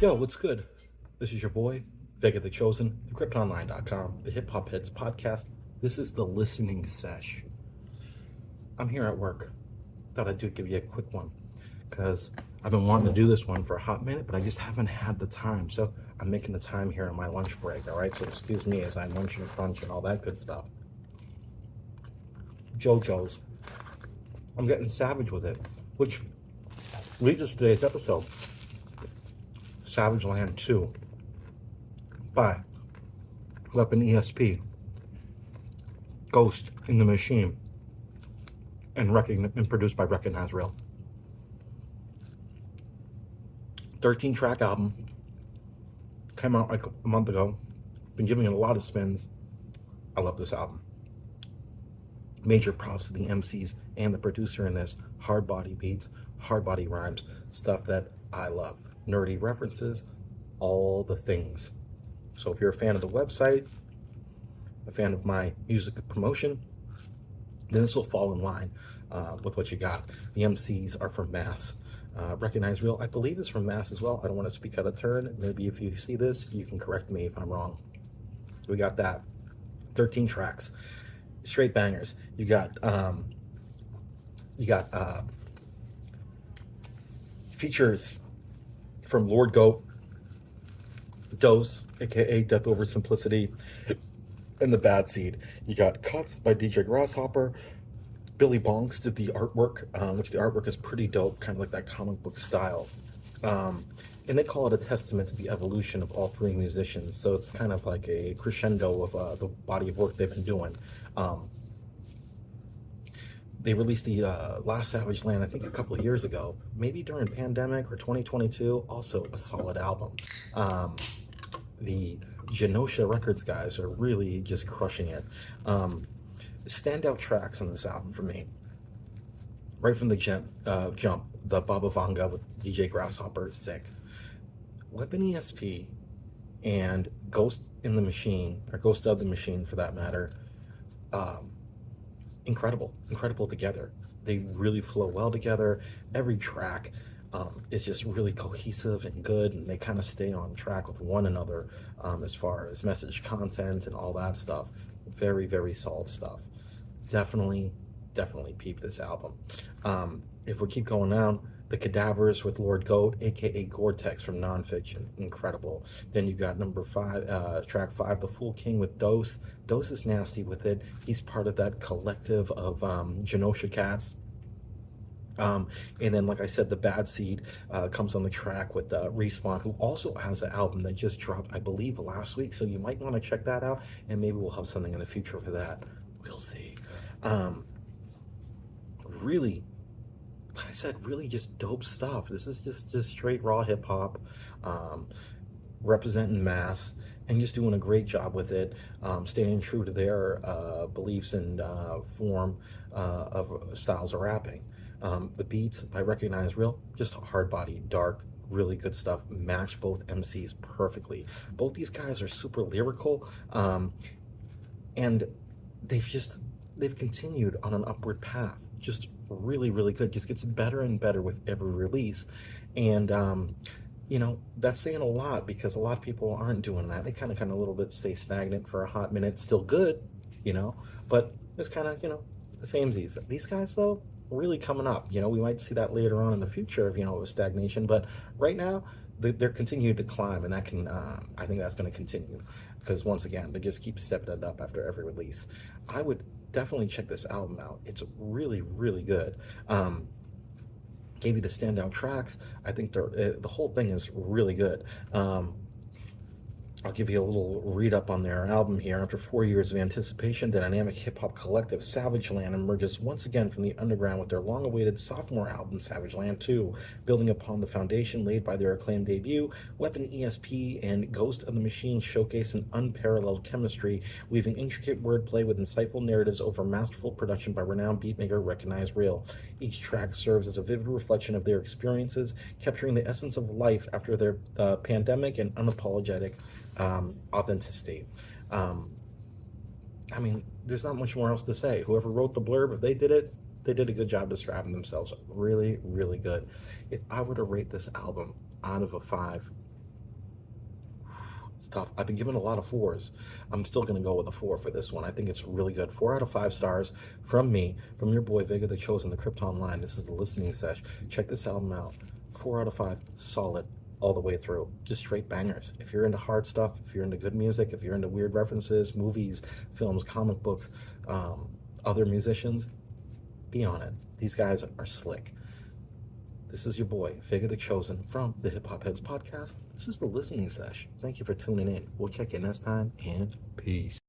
Yo, what's good? This is your boy, Vega the Chosen, thecryptonline.com, the HipHopHeads podcast. This is the listening sesh. I'm here at work. Thought I'd give you a quick one because I've been wanting to do this one for a hot minute, but I just haven't had the time. So I'm making the time here on my lunch break, all right? So excuse me as I munch and crunch and all that good stuff. JoJo's. I'm getting savage with it, which leads us to today's episode. Savageland II by Weapon ESP, Ghost in the Machine, and produced by Recognize Real. 13-track album, came out like a month ago. Been giving it a lot of spins. I love this album. Major props to the MCs and the producer in this. Hard body beats, hard body rhymes, stuff that I love. Nerdy references, all the things. So if you're a fan of the website, a fan of my music promotion, then this will fall in line with what you got. The MCs are from Mass. Recognize Real, I believe, is from Mass as well. I don't want to speak out of turn. Maybe if you see this, you can correct me if I'm wrong. We got that. 13 tracks, straight bangers. You got features from Lord Goat, Dose, aka Death Over Simplicity, and the Bad Seed. You got cuts by DJ Grasshopper. Billy Bonks did the artwork, which the artwork is pretty dope, kind of like that comic book style. And they call it a testament to the evolution of all three musicians. So it's kind of like a crescendo of the body of work they've been doing. They released the last Savageland, I think, a couple of years ago, maybe during pandemic or 2022. Also a solid album. The Genosha Records guys are really just crushing it. Standout tracks on this album for me, right from the jump, the Baba Vanga with DJ Grasshopper, sick. Weapon ESP and Ghost in the Machine, or Ghost of the Machine for that matter, incredible together. They really flow well together. Every track is just really cohesive and good, and they kind of stay on track with one another as far as message content and all that stuff. Very, very solid stuff. Definitely peep this album. If we keep going down, The Cadavers with Lord Goat, aka Gore-Tex from Nonfiction, incredible. Then you got track 5, The Fool King with Dose. Dose is nasty with it. He's part of that collective of Genosha cats. And then, like I said, the Bad Seed comes on the track with Respawn, who also has an album that just dropped, I believe, last week. So you might want to check that out, and maybe we'll have something in the future for that. We'll see. Really, like I said, really just dope stuff. This is just straight raw hip hop, representing Mass, and just doing a great job with it, staying true to their beliefs and form of styles of rapping. The beats by Recognize Real, just hard body, dark, really good stuff. Match both MCs perfectly. Both these guys are super lyrical, and they've continued on an upward path. Just really good. Just gets better and better with every release, and that's saying a lot because a lot of people aren't doing that. They kind of a little bit stay stagnant for a hot minute. Still good, but it's kind of the samesies. These guys though, really coming up. We might see that later on in the future of stagnation, but right now they're continuing to climb, and that can I think that's going to continue because once again they just keep stepping it up after every release. I would definitely check this album out. It's really good. Gave you the standout tracks. I think the whole thing is really good. I'll give you a little read up on their album here. After 4 years of anticipation, the dynamic hip-hop collective Savageland emerges once again from the underground with their long-awaited sophomore album, Savageland II. Building upon the foundation laid by their acclaimed debut, Weapon ESP and Ghost of the Machine showcase an unparalleled chemistry, weaving intricate wordplay with insightful narratives over masterful production by renowned beatmaker Recognize Real. Each track serves as a vivid reflection of their experiences, capturing the essence of life after their pandemic and unapologetic authenticity. There's not much more else to say. Whoever wrote the blurb, if they did it, they did a good job describing themselves. Really good. If I were to rate this album out of a 5, It's tough. I've been given a lot of 4s. I'm still going to go with a 4 for this one. I think it's really good. 4 out of 5 stars from me, from your boy Vega the Chosen, the Krypton Line. This is the listening sesh. Check this album out. 4 out of 5, solid all the way through. Just straight bangers. If you're into hard stuff, if you're into good music, if you're into weird references, movies, films, comic books, other musicians, be on it. These guys are slick. This is your boy, Vega the Chosen, from the HipHopHeads podcast. This is the listening sesh. Thank you for tuning in. We'll check you next time, and peace.